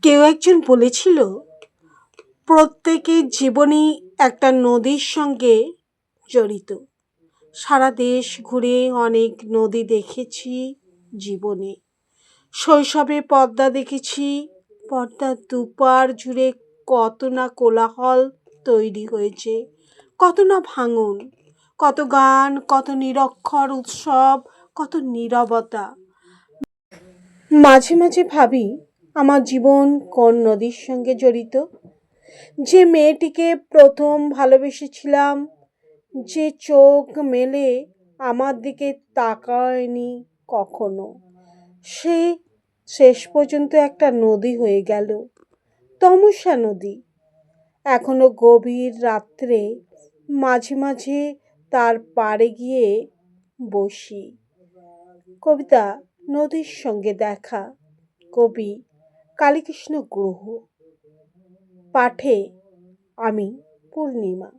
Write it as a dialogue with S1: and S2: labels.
S1: কেউ একজন বলেছিল, প্রত্যেকের জীবনই একটা নদীর সঙ্গে জড়িত। সারা দেশ ঘুরে অনেক নদী দেখেছি জীবনে। শৈশবে পদ্মা দেখেছি। পদ্মার দুপার জুড়ে কত না কোলাহল তৈরি হয়েছে, কত না ভাঙন, কত গান, কত নিরক্ষর উৎসব, কত নীরবতা। মাঝে মাঝে ভাবি, আমার জীবন কোন নদীর সঙ্গে জড়িত? যে মেয়েটিকে প্রথম ভালোবেসেছিলাম, যে চোখ মেলে আমার দিকে তাকায়নি কখনো, সে শেষ পর্যন্ত একটা নদী হয়ে গেল, তমসা নদী। এখনো গভীর রাত্রে মাঝে মাঝে তার পাড়ে গিয়ে বসি। কবিতা নদীর সঙ্গে দেখা, কবি কালীকৃষ্ণ গুহ, পাঠে আমি পূর্ণিমা।